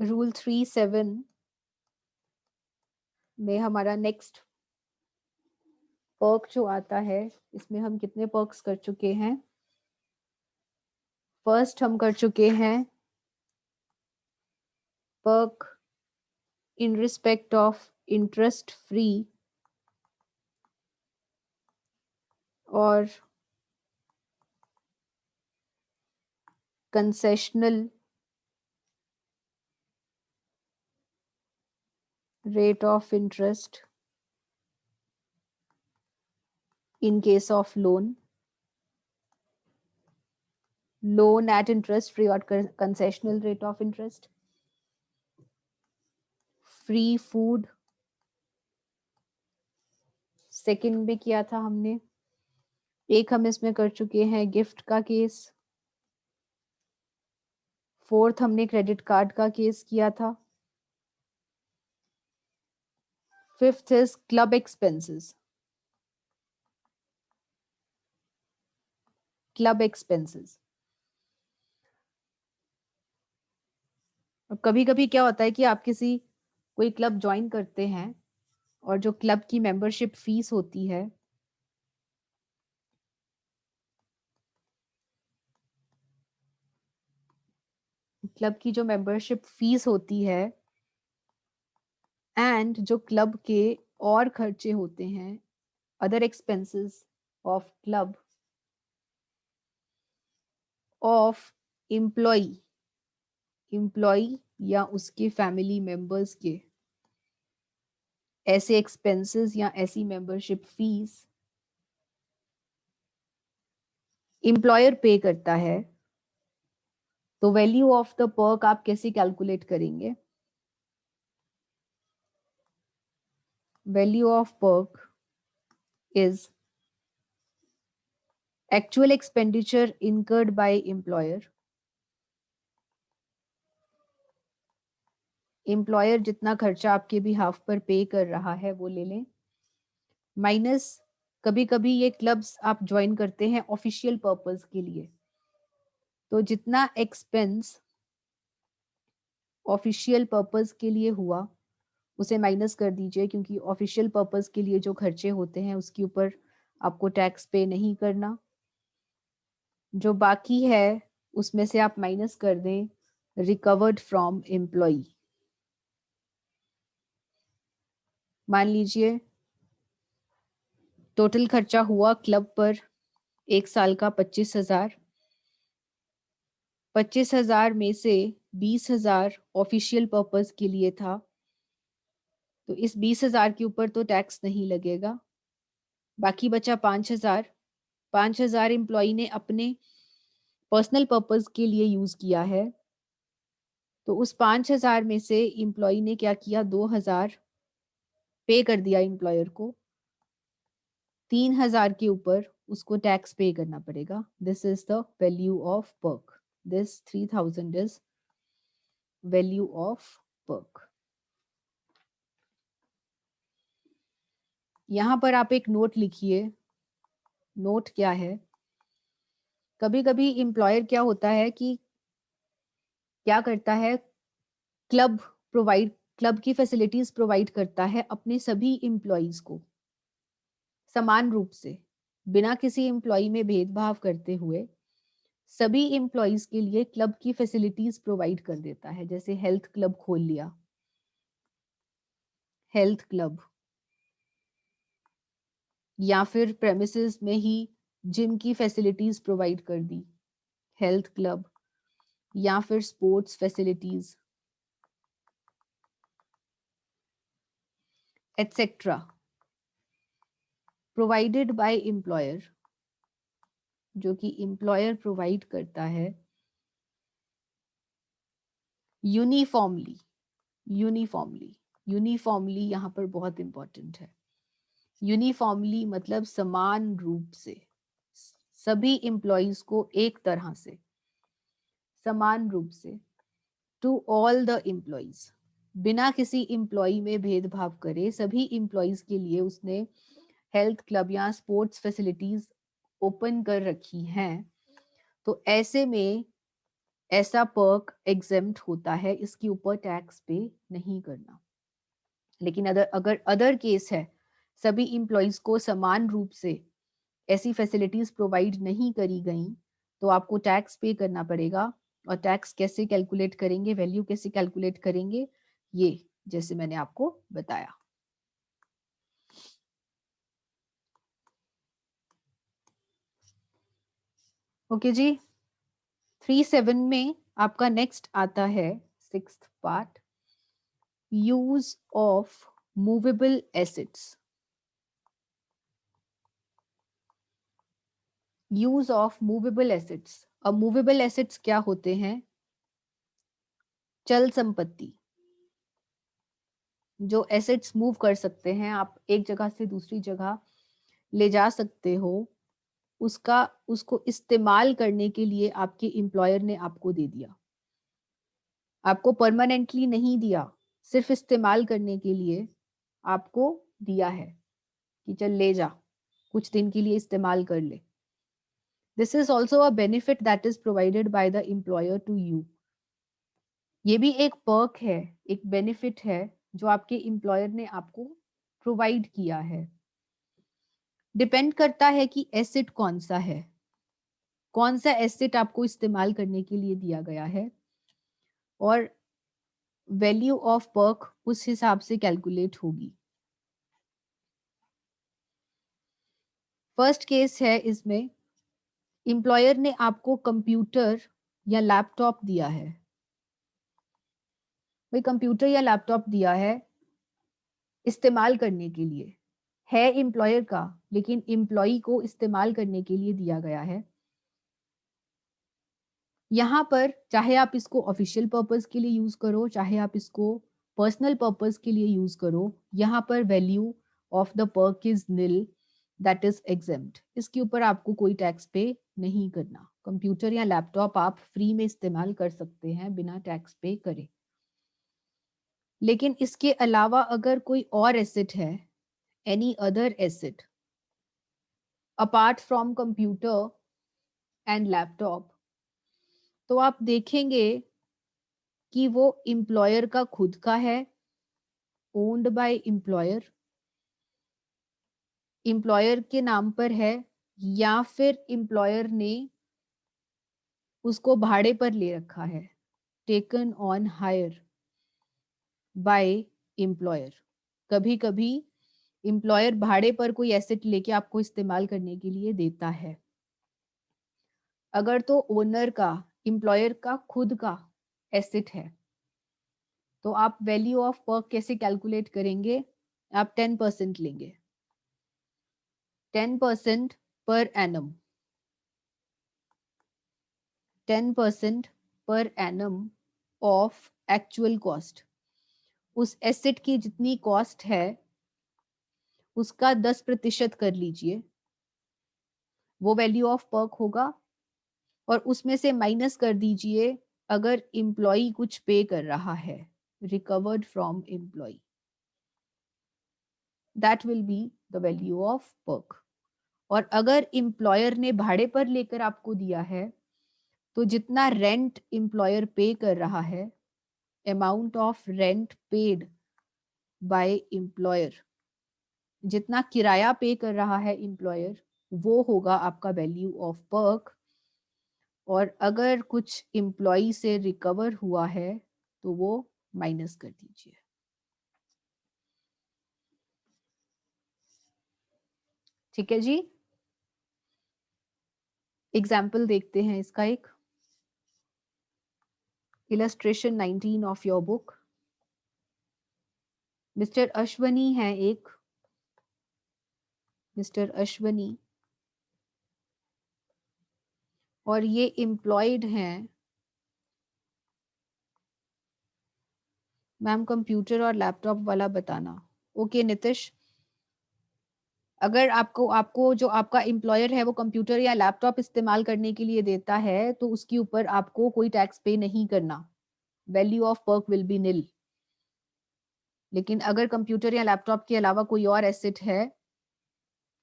Rule 3.7 में हमारा next Perk जो आता है, इसमें हम कितने पर्क्स कर चुके हैं? फर्स्ट हम कर चुके हैं perk in respect of interest free और concessional rate of interest in case of loan at interest free or concessional rate of interest, free food second में किया था हमने, एक हम इसमें कर चुके हैं गिफ्ट का केस, फोर्थ हमने क्रेडिट कार्ड का केस किया था, fifth is club expenses. Club expenses, कभी कभी क्या होता है कि आप किसी कोई क्लब ज्वाइन करते हैं और जो क्लब की मेंबरशिप फीस होती है, क्लब की जो मेंबरशिप फीस होती है एंड जो क्लब के और खर्चे होते हैं, other expenses of club of employ या उसके फैमिली मेंबर्स के ऐसे एक्सपेंसेस या ऐसी मेंबरशिप फीस एम्प्लॉयर पे करता है। तो वैल्यू ऑफ द पर्क आप कैसे कैलकुलेट करेंगे? Value of perk is actual expenditure incurred by employer, employer जितना खर्चा आपके बिहाफ पर पे कर रहा है वो ले लें, माइनस कभी कभी ये क्लब्स आप ज्वाइन करते हैं ऑफिशियल पर्पस के लिए, तो जितना एक्सपेंस ऑफिशियल पर्पस के लिए हुआ उसे माइनस कर दीजिए, क्योंकि ऑफिशियल पर्पस के लिए जो खर्चे होते हैं उसके ऊपर आपको टैक्स पे नहीं करना। जो बाकी है उसमें से आप माइनस कर दें रिकवर्ड फ्रॉम एम्प्लॉय। मान लीजिए टोटल खर्चा हुआ क्लब पर एक साल का 25,000, 25,000 में से 20,000 ऑफिशियल पर्पस के लिए था, तो इस 20,000 के ऊपर तो टैक्स नहीं लगेगा। बाकी बचा 5,000, 5,000 एम्प्लॉय ने अपने पर्सनल पर्पस के लिए यूज किया है, तो उस 5,000 में से एम्प्लॉय ने क्या किया, 2,000 पे कर दिया एम्प्लॉयर को, 3,000 के ऊपर उसको टैक्स पे करना पड़ेगा। This is the value of perk, this 3,000 is value of perk. यहां पर आप एक नोट लिखिए। नोट क्या है? कभी कभी एम्प्लॉयर क्या होता है कि क्या करता है, क्लब क्लब की फैसिलिटीज प्रोवाइड करता है अपने सभी एम्प्लॉयज को समान रूप से, बिना किसी एम्प्लॉय में भेदभाव करते हुए सभी एम्प्लॉयज के लिए क्लब की फैसिलिटीज प्रोवाइड कर देता है। जैसे हेल्थ क्लब खोल लिया, हेल्थ क्लब, या फिर प्रेमिसेस में ही जिम की फैसिलिटीज प्रोवाइड कर दी, हेल्थ क्लब, या फिर sports facilities etcetera provided by employer, जो कि एम्प्लॉयर प्रोवाइड करता है यूनिफॉर्मली। यूनिफॉर्मली यहाँ पर बहुत इंपॉर्टेंट है। यूनिफॉर्मली मतलब समान रूप से, सभी एम्प्लॉयज को एक तरह से, समान रूप से, टू ऑल द एम्प्लॉयज, बिना किसी एम्प्लॉय में भेदभाव करे सभी एम्प्लॉयज के लिए उसने हेल्थ क्लब या स्पोर्ट्स फैसिलिटीज ओपन कर रखी हैं। तो ऐसे में ऐसा पर्क एग्जेम्प्ट होता है, इसके ऊपर टैक्स पे नहीं करना। लेकिन अगर अदर केस है, सभी एम्प्लॉइज को समान रूप से ऐसी फैसिलिटीज प्रोवाइड नहीं करी गई, तो आपको टैक्स पे करना पड़ेगा। और टैक्स कैसे कैलकुलेट करेंगे, वैल्यू कैसे कैलकुलेट करेंगे, ये जैसे मैंने आपको बताया। ओके जी। 3.7 में आपका नेक्स्ट आता है 6th part, use of movable assets. Use of movable assets. अब मूवेबल एसेट्स क्या होते हैं? चल संपत्ति, जो एसेट्स मूव कर सकते हैं, आप एक जगह से दूसरी जगह ले जा सकते हो, उसको इस्तेमाल करने के लिए आपके एम्प्लॉयर ने आपको दे दिया। आपको परमानेंटली नहीं दिया, सिर्फ इस्तेमाल करने के लिए आपको दिया है कि चल ले जा, कुछ दिन के लिए इस्तेमाल कर ले। This is also a benefit that is provided by the employer to you. ये भी एक पर्क है, एक बेनिफिट है जो आपके एम्प्लॉयर ने आपको प्रोवाइड किया है। डिपेंड करता है कि एसेट कौन सा है, कौन सा एसेट आपको इस्तेमाल करने के लिए दिया गया है, और वैल्यू ऑफ पर्क उस हिसाब से कैलकुलेट होगी। फर्स्ट केस है, इसमें एम्प्लॉयर ने आपको कंप्यूटर या लैपटॉप दिया है। भाई कंप्यूटर या लैपटॉप दिया है इस्तेमाल करने के लिए, है एम्प्लॉयर का, लेकिन एम्प्लॉई को इस्तेमाल करने के लिए दिया गया है। यहाँ पर चाहे आप इसको ऑफिशियल पर्पस के लिए यूज करो, चाहे आप इसको पर्सनल पर्पस के लिए यूज करो, यहाँ पर value of the perk is nil, that is exempt. इसके ऊपर आपको कोई टैक्स पे नहीं करना। कंप्यूटर या लैपटॉप आप फ्री में इस्तेमाल कर सकते हैं बिना टैक्स पे करे। लेकिन इसके अलावा अगर कोई और एसेट है, any other asset apart from computer and laptop, तो आप देखेंगे कि वो एम्प्लॉयर का खुद का है, ओन्ड बाय एम्प्लॉयर, एम्प्लॉयर के नाम पर है, या फिर एम्प्लॉयर ने उसको भाड़े पर ले रखा है, taken on hire by employer. कभी कभी एम्प्लॉयर भाड़े पर कोई एसेट लेके आपको इस्तेमाल करने के लिए देता है। अगर तो ओनर का, एम्प्लॉयर का खुद का एसेट है, तो आप वैल्यू ऑफ पर्क कैसे कैलकुलेट करेंगे? आप 10% लेंगे, 10% per annum, 10% per annum of actual cost. उस एसेट की जितनी कॉस्ट है उसका 10% कर लीजिए, वो वैल्यू ऑफ पर्क होगा। और उसमें से माइनस कर दीजिए अगर एम्प्लॉई कुछ पे कर रहा है, recovered from employee, that will be the value of perk. और अगर एम्प्लॉयर ने भाड़े पर लेकर आपको दिया है, तो जितना रेंट एम्प्लॉयर पे कर रहा है, amount of rent paid by employer, जितना किराया पे कर रहा है एम्प्लॉयर, वो होगा आपका वैल्यू ऑफ पर्क। और अगर कुछ एम्प्लॉई से रिकवर हुआ है तो वो माइनस कर दीजिए। ठीक है जी। एग्जाम्पल देखते हैं इसका, एक illustration 19 of your book. Mister Ashwani है एक, मिस्टर अश्वनी, और ये एम्प्लॉयड हैं। मैम कंप्यूटर और लैपटॉप वाला बताना। ओके नितिश, अगर आपको आपको जो आपका एम्प्लॉयर है वो कंप्यूटर या लैपटॉप इस्तेमाल करने के लिए देता है, तो उसके ऊपर आपको कोई टैक्स पे नहीं करना, value of perk will be nil. लेकिन अगर कंप्यूटर या लैपटॉप के अलावा कोई और एसेट है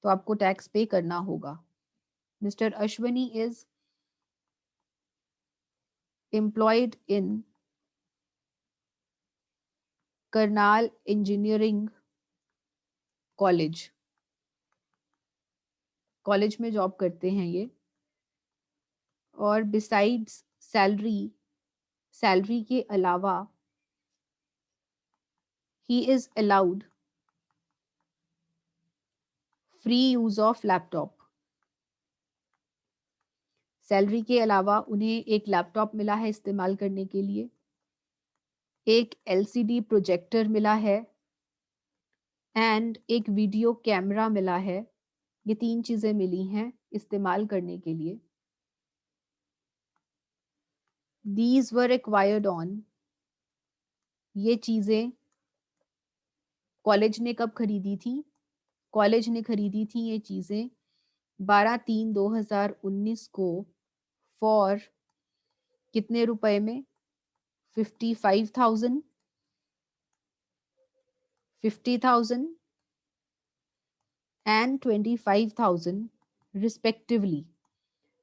तो आपको टैक्स पे करना होगा। Mister Ashwani is employed in Karnal Engineering College. College में जॉब करते हैं ये. और बिसाइड्स सैलरी के अलावा he is allowed free use of laptop. Salary के अलावा उन्हें एक लैपटॉप मिला है इस्तेमाल करने के लिए, एक एलसीडी प्रोजेक्टर मिला है एंड एक वीडियो कैमरा मिला है. ये 3 चीजें मिली हैं इस्तेमाल करने के लिए. These were acquired on, ये चीजें कॉलेज ने कब खरीदी थी? कॉलेज ने खरीदी थी ये चीजें 12/3/2019 को फॉर कितने रुपए में? 55,000, 50,000 and 25,000 रिस्पेक्टिवली.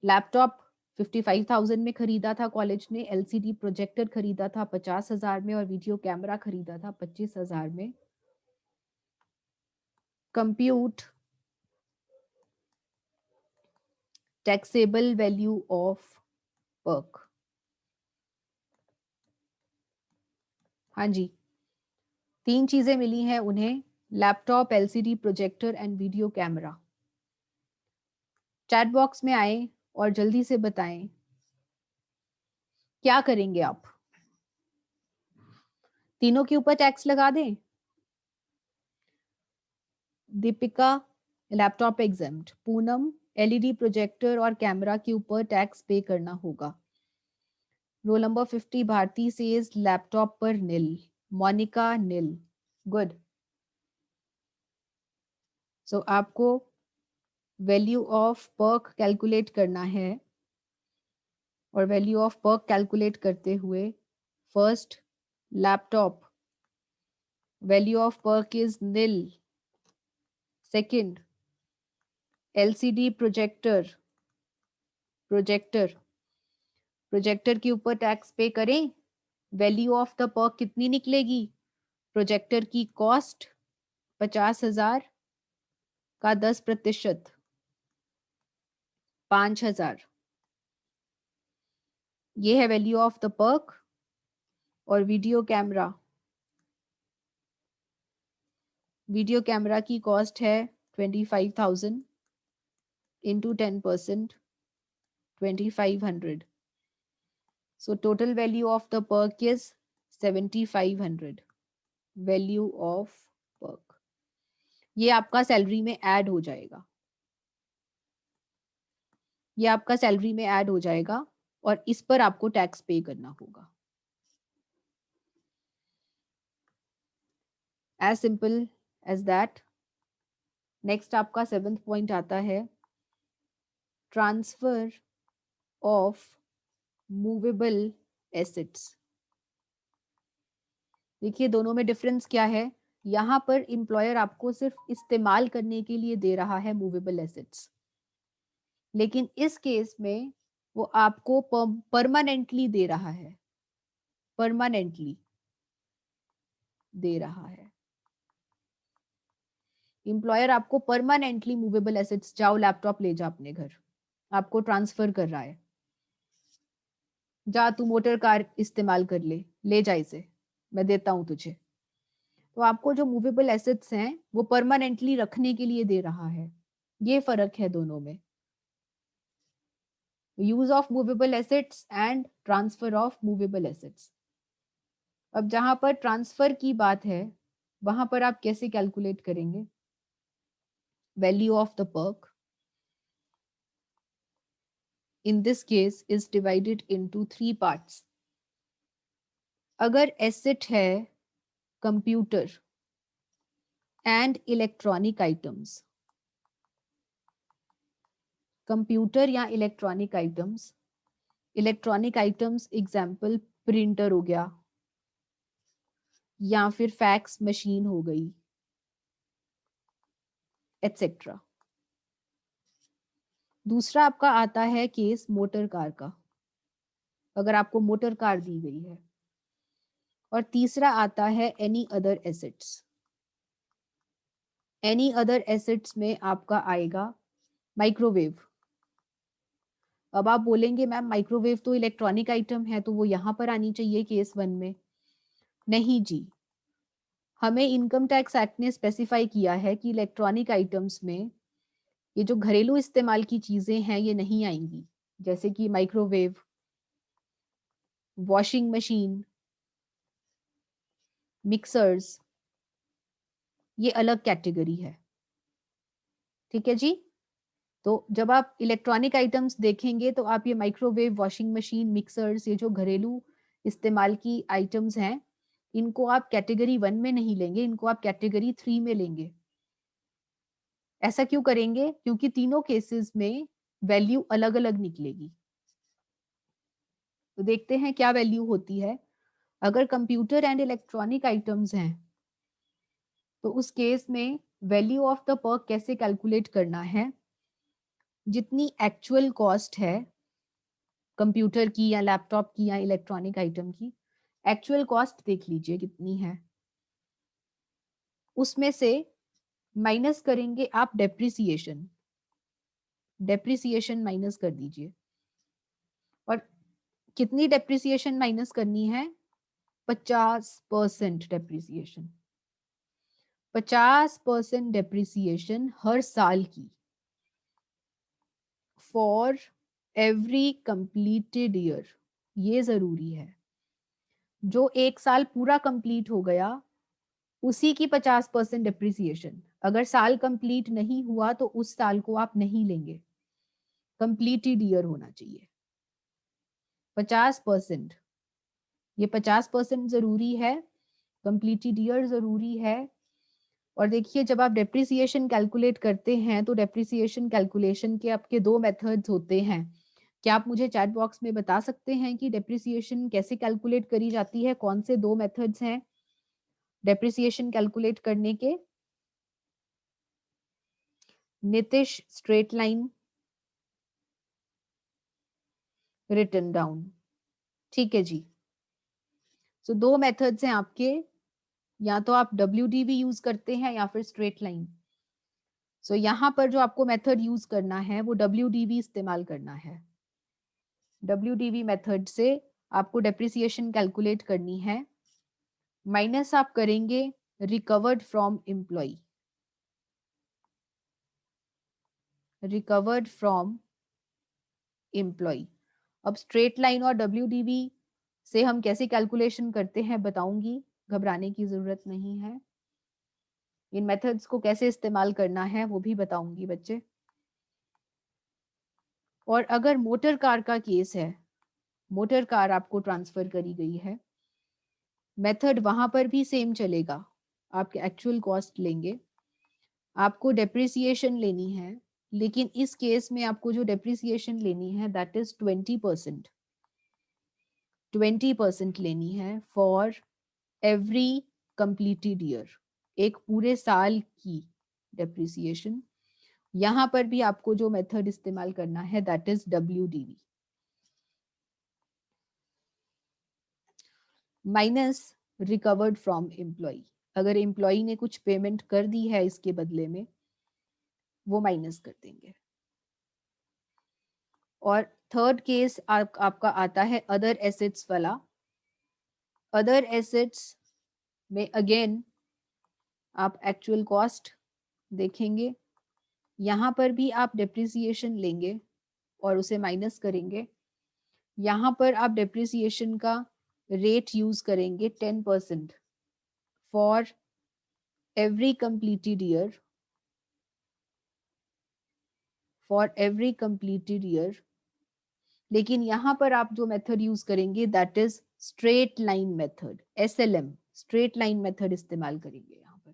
लैपटॉप 55,000 में खरीदा था कॉलेज ने, एलसीडी प्रोजेक्टर खरीदा था 50,000 में और वीडियो कैमरा खरीदा था 25,000 में. Compute taxable value of work. हाँ जी, 3 चीजें मिली हैं उन्हें, laptop, LCD projector and video camera. Chat box में आए और जल्दी से बताएं क्या करेंगे आप? तीनों के ऊपर टैक्स लगा दें? Deepika laptop exempt, Poonam LED projector और कैमरा के ऊपर टैक्स पे करना होगा. Roll number 50 Bharti says laptop पर नील, मोनिका नील. गुड. सो आपको वैल्यू ऑफ पर्क कैलकुलेट करना है और वैल्यू ऑफ पर्क कैलकुलेट करते हुए first laptop value of perk is nil. Second LCD projector के ऊपर टैक्स पे करें. वैल्यू ऑफ द पर्क कितनी निकलेगी? प्रोजेक्टर की कॉस्ट 50,000 का 10%, 5,000. ये है वैल्यू ऑफ द पर्क. और वीडियो कैमरा की कॉस्ट है 25,000 into 10%, 2,500. So total value of the perk is 7,500. Value of perk. ये आपका सैलरी में ऐड हो जाएगा. और इस पर आपको टैक्स पे करना होगा. As simple as that. Next आपका 7th पॉइंट आता है ट्रांसफर ऑफ मूवेबल एसेट्स. देखिए दोनों में डिफरेंस क्या है. यहां पर इंप्लॉयर आपको सिर्फ इस्तेमाल करने के लिए दे रहा है मूवेबल एसेट्स, लेकिन इस केस में वो आपको परमानेंटली दे रहा है. इंप्लॉयर आपको परमानेंटली मूवेबल एसेट्स, जाओ लैपटॉप ले जा अपने घर, आपको ट्रांसफर कर रहा है. जा तू मोटर कार इस्तेमाल कर ले जा इसे, मैं देता हूं तुझे. तो आपको जो मूवेबल एसेट्स हैं वो परमानेंटली रखने के लिए दे रहा है. ये फर्क है दोनों में. Use of movable assets and transfer of movable assets. अब जहां पर ट्रांसफर की बात है वहां पर आप कैसे कैलकुलेट करेंगे? Value of the perk in this case is divided into 3 parts. अगर एसेट है computer and electronic items, computer या इलेक्ट्रॉनिक आइटम्स एग्जाम्पल प्रिंटर हो गया या फिर फैक्स मशीन हो गई एटसेट्रा. दूसरा आपका आता है केस मोटर कार का. अगर आपको मोटर कार दी गई है। और तीसरा आता है any other assets. Any other assets में आपका आएगा माइक्रोवेव। अब आप बोलेंगे मैम माइक्रोवेव तो इलेक्ट्रॉनिक आइटम है, तो वो यहाँ पर आनी चाहिए केस 1 में। नहीं जी, हमें इनकम टैक्स एक्ट ने स्पेसिफाई किया है कि इलेक्ट्रॉनिक आइटम्स में ये जो घरेलू इस्तेमाल की चीजें हैं ये नहीं आएंगी, जैसे कि माइक्रोवेव, वॉशिंग मशीन, मिक्सर्स, ये अलग कैटेगरी है। ठीक है जी। तो जब आप इलेक्ट्रॉनिक आइटम्स देखेंगे तो आप ये माइक्रोवेव, वॉशिंग मशीन, मिक्सर्स, ये जो घरेलू इस्तेमाल की आइटम्स हैं, इनको आप कैटेगरी 1 में नहीं लेंगे, इनको आप कैटेगरी 3 में लेंगे। ऐसा क्यों करेंगे? क्योंकि तीनों केसेस में वैल्यू अलग अलग निकलेगी। तो देखते हैं क्या वैल्यू होती है। अगर कंप्यूटर एंड इलेक्ट्रॉनिक आइटम्स हैं तो उस केस में वैल्यू ऑफ द पर्क कैसे कैलकुलेट करना है? जितनी एक्चुअल कॉस्ट है कंप्यूटर की या लैपटॉप की या इलेक्ट्रॉनिक आइटम की, एक्चुअल कॉस्ट देख लीजिए कितनी है, उसमें से माइनस करेंगे आप डेप्रिसिएशन। डेप्रिसिएशन माइनस कर दीजिए। और कितनी डेप्रिसिएशन माइनस करनी है? 50% डेप्रिसिएशन। 50% डेप्रिसिएशन हर साल की, फॉर एवरी कंप्लीटेड ईयर। ये जरूरी है। जो एक साल पूरा कंप्लीट हो गया उसी की 50% डिप्रिसिएशन। अगर साल कंप्लीट नहीं हुआ तो उस साल को आप नहीं लेंगे, कंप्लीटेड ईयर होना चाहिए। 50%, ये 50% जरूरी है, कंप्लीटेड ईयर जरूरी है। और देखिए जब आप डेप्रिसिएशन कैलकुलेट करते हैं तो डेप्रिसिएशन कैलकुलेशन के आपके दो मेथड्स होते हैं। क्या आप मुझे चैट बॉक्स में बता सकते हैं कि डेप्रिसिएशन कैसे कैलकुलेट करी जाती है? कौन से दो मेथड्स हैं डेप्रिसिएशन कैलकुलेट करने के? Nitish, straight line, written down. ठीक है जी। सो दो मेथड्स हैं आपके, या तो आप WDV यूज करते हैं या फिर स्ट्रेट लाइन। सो यहाँ पर जो आपको मेथड यूज करना है वो WDV इस्तेमाल करना है। WDV मेथड से आपको डेप्रिसिएशन कैलकुलेट करनी है। माइनस आप करेंगे recovered from employ, recovered from employ. अब स्ट्रेट लाइन और WDV से हम कैसे कैलकुलेशन करते हैं बताऊंगी, घबराने की जरूरत नहीं है। इन मेथड्स को कैसे इस्तेमाल करना है वो भी बताऊंगी बच्चे। और अगर मोटर कार का केस है, मोटर कार आपको ट्रांसफर करी गई है, मेथड वहां पर भी सेम चलेगा। आपके एक्चुअल कॉस्ट लेंगे, आपको डेप्रिसिएशन लेनी है, लेकिन इस केस में आपको जो डेप्रिसिएशन लेनी है दैट इज 20%। 20% लेनी है फॉर एवरी कंप्लीटेड ईयर, एक पूरे साल की डेप्रिसिएशन। यहां पर भी आपको जो मेथड इस्तेमाल करना है that is WDV। Minus recovered from employ. अगर एम्प्लॉय ने कुछ पेमेंट कर दी है इसके बदले में, वो माइनस कर देंगे। और थर्ड केस आपका आता है अदर एसेट्स वाला। अदर एसेट्स में अगेन आप एक्चुअल कॉस्ट देखेंगे, यहाँ पर भी आप डेप्रिसिएशन लेंगे और उसे माइनस करेंगे। यहाँ पर आप डेप्रिसिएशन का रेट यूज करेंगे 10% for every completed year, for every completed year. लेकिन यहाँ पर आप जो मेथड यूज करेंगे that is straight line method, SLM, straight line method इस्तेमाल करेंगे यहाँ पर।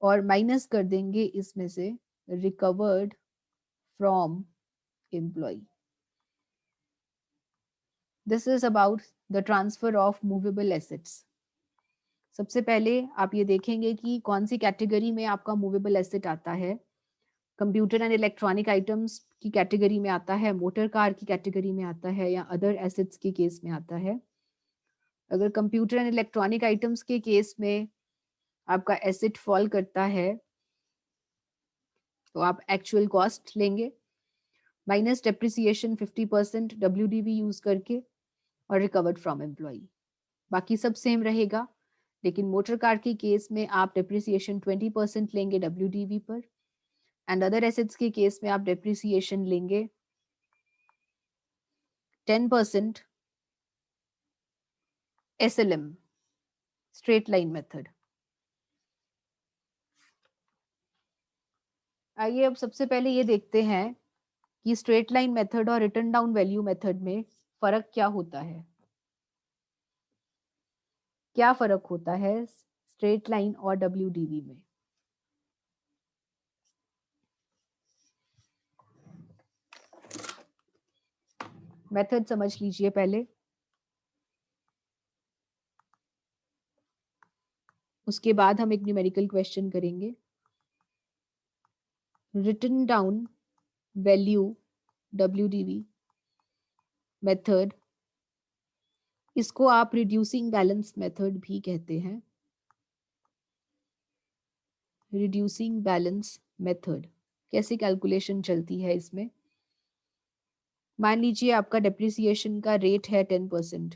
और माइनस कर देंगे इसमें से recovered from employ. This is about the transfer of movable assets. सबसे पहले आप ये देखेंगे कि कौन सी कैटेगरी में आपका मूवेबल एसेट आता है। कंप्यूटर एंड इलेक्ट्रॉनिक आइटम्स की कैटेगरी में आता है, मोटर कार की कैटेगरी में आता है, या अदर एसेट्स के केस में आता है। अगर कंप्यूटर एंड इलेक्ट्रॉनिक आइटम्स के केस में आपका एसेट फॉल करता है तो आप एक्चुअल कॉस्ट लेंगे माइनस डेप्रिसिएशन 50% WDV यूज करके और रिकवर्ड फ्रॉम एम्प्लॉय। बाकी सब सेम रहेगा, लेकिन मोटर कार के केस में आप डेप्रिसिएशन 20% लेंगे WDV पर, एंड अदर एसेट्स के केस में आप डेप्रिसिएशन लेंगे 10% SLM, स्ट्रेट लाइन मेथड। आइए अब सबसे पहले ये देखते हैं कि स्ट्रेट लाइन मेथड और रिटर्न डाउन वैल्यू मेथड में फर्क क्या होता है। क्या फर्क होता है स्ट्रेट लाइन और WDV में? मेथड समझ लीजिए पहले, उसके बाद हम एक न्यूमेरिकल क्वेश्चन करेंगे। Return down value WDV method, इसको आप रिड्यूसिंग बैलेंस मेथड भी कहते हैं। रिड्यूसिंग बैलेंस मेथड कैसे कैलकुलेशन चलती है इसमें? मान लीजिए आपका डेप्रिसिएशन का रेट है 10%,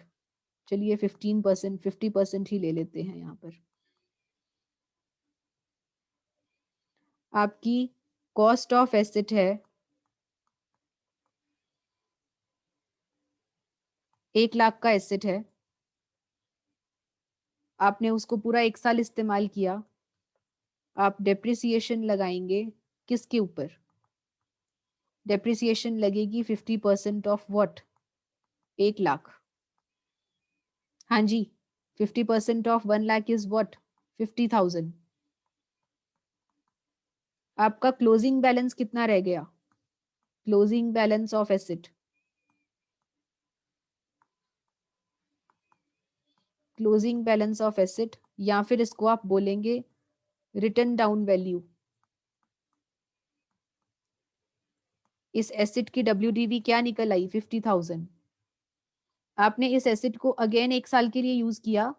चलिए 15%, 50% ही ले लेते हैं यहाँ पर। आपकी कॉस्ट ऑफ एसेट है 1 लाख का एसेट है, आपने उसको पूरा 1 साल इस्तेमाल किया, आप डेप्रिसिएशन लगाएंगे किसके ऊपर? डेप्रिसिएशन लगेगी 50% ऑफ व्हाट? 1 लाख। हाँ जी, 50% ऑफ 1 लाख इज व्हाट? 50,000। आपका क्लोजिंग बैलेंस कितना रह गया? Closing balance of asset, closing balance of asset, या फिर इसको आप बोलेंगे रिटर्न डाउन वैल्यू। इस एसेट की WDV क्या निकल आई? 50,000। आपने इस एसेट को अगेन 1 साल के लिए यूज किया,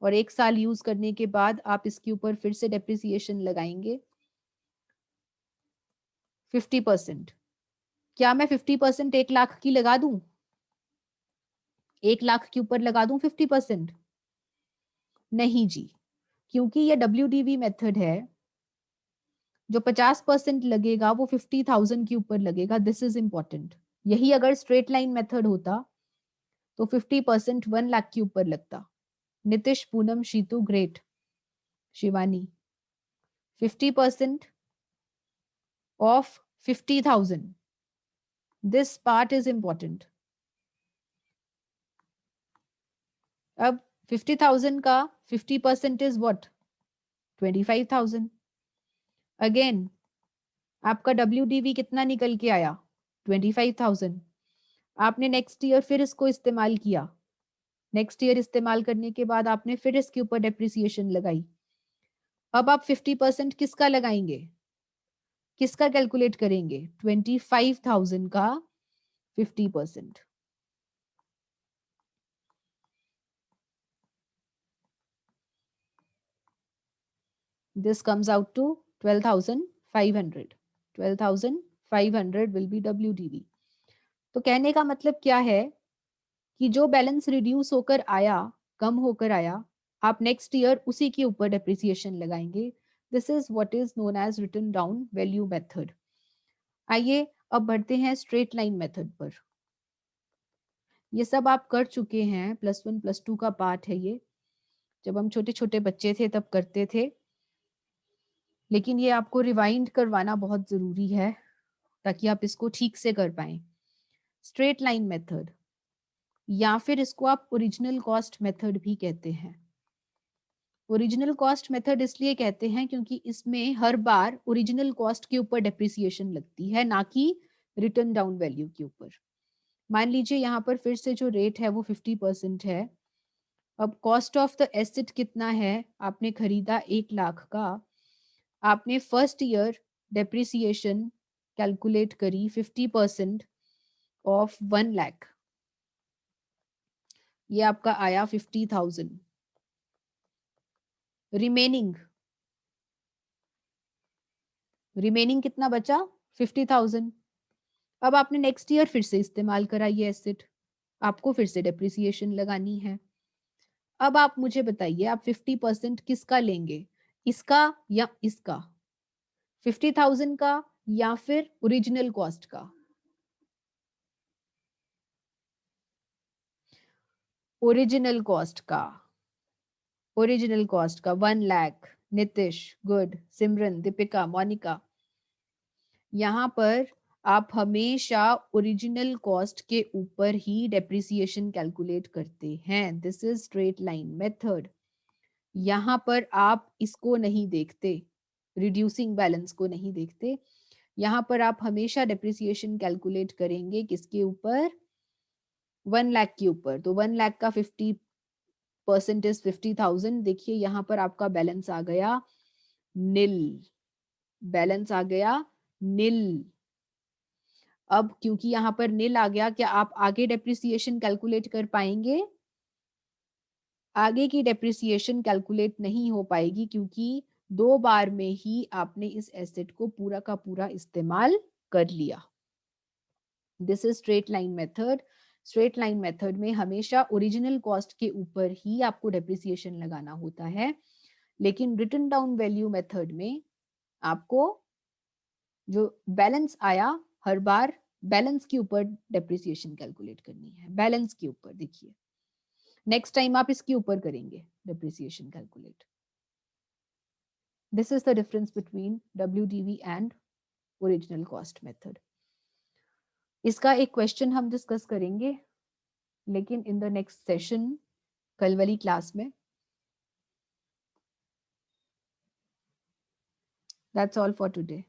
और 1 साल यूज करने के बाद आप इसके ऊपर फिर से डेप्रिसिएशन लगाएंगे 50%। क्या मैं 50% 1 लाख की लगा दूं? 1 लाख के ऊपर लगा दूं 50%? नहीं जी, क्योंकि ये WDV मेथड है, जो 50% लगेगा वो 50,000 के ऊपर लगेगा। This is important. यही अगर स्ट्रेट लाइन मेथड होता तो 50% 1 लाख के ऊपर लगता। Nitish, Poonam, Sheetu, great, Shivani, 50% of 50,000. This part is important. अब 50,000 का 50% is what? 25,000. Again, आपका WDV कितना निकल के आया? 25,000। आपने नेक्स्ट ईयर फिर इसको इस्तेमाल किया, नेक्स्ट ईयर इस्तेमाल करने के बाद आपने फिर इसके ऊपर डेप्रिसिएशन लगाई। अब आप 50% किसका लगाएंगे? किसका कैलकुलेट करेंगे? 25,000 का 50%। This comes out to 12,500. 12,500 will be WDV. तो कहने का मतलब क्या है कि जो बैलेंस रिड्यूस होकर आया, कम होकर आया, आप नेक्स्ट ईयर उसी के ऊपर डेप्रिसिएशन लगाएंगे। This is what is known as return down value method. आइए अब बढ़ते हैं स्ट्रेट लाइन मेथड पर। ये सब आप कर चुके हैं, +1 +2 का पार्ट है ये। जब हम छोटे छोटे बच्चे थे तब करते थे, लेकिन ये आपको रिवाइंड करवाना बहुत जरूरी है ताकि आप इसको ठीक से कर पाएं। स्ट्रेट लाइन मेथड, या फिर इसको आप ओरिजिनल कॉस्ट मेथड भी कहते हैं। ओरिजिनल कॉस्ट मेथड इसलिए कहते हैं क्योंकि इसमें हर बार ओरिजिनल कॉस्ट के ऊपर डेप्रिसिएशन लगती है, ना कि रिटर्न डाउन वैल्यू के ऊपर। मान लीजिए यहाँ पर फिर से जो रेट है वो 50% है। अब कॉस्ट ऑफ द एसेट कितना है? आपने खरीदा 1 लाख का, आपने फर्स्ट ईयर डेप्रिसिएशन कैलकुलेट करी 50% ऑफ 1 लाख, ये आपका आया 50,000। रिमेनिंग कितना बचा? 50,000। अब आपने नेक्स्ट ईयर फिर से इस्तेमाल करा ये एसेट, आपको फिर से डेप्रिसिएशन लगानी है। अब आप मुझे बताइए, आप 50% किसका लेंगे, इसका या इसका? 50,000 का या फिर ओरिजिनल कॉस्ट का? ओरिजिनल कॉस्ट का। ओरिजिनल कॉस्ट का 1 लाख। नितिश, गुड। सिमरन, दीपिका, मोनिका, यहाँ पर आप हमेशा ओरिजिनल कॉस्ट के ऊपर ही डेप्रिसिएशन कैलकुलेट करते हैं। This is straight line method. यहाँ पर आप इसको नहीं देखते, रिड्यूसिंग बैलेंस को नहीं देखते। यहाँ पर आप हमेशा डेप्रिसिएशन कैलकुलेट करेंगे किसके ऊपर? 1 लाख के ऊपर। तो 1 लाख का 50% इज 50,000। देखिए यहाँ पर आपका बैलेंस आ गया नील। बैलेंस आ गया नील। अब क्योंकि यहाँ पर नील आ गया, क्या आप आगे डेप्रिसिएशन कैलकुलेट कर पाएंगे? आगे की डेप्रिसिएशन कैलकुलेट नहीं हो पाएगी, क्योंकि 2 बार में ही आपने इस एसेट को पूरा का पूरा इस्तेमाल कर लिया। This is straight line method. Straight line method में हमेशा ओरिजिनल कॉस्ट के ऊपर ही आपको डेप्रिसिएशन लगाना होता है, लेकिन रिटन डाउन वैल्यू मेथड में आपको जो बैलेंस आया हर बार बैलेंस के ऊपर डेप्रिसिएशन कैलकुलेट करनी है। बैलेंस के ऊपर देखिए, नेक्स्ट टाइम आप इसके ऊपर करेंगे depreciation calculate. This is the difference between WDV and original cost method. इसका एक क्वेश्चन हम डिस्कस करेंगे, लेकिन इन द नेक्स्ट सेशन, कल वाली क्लास में। That's all for today.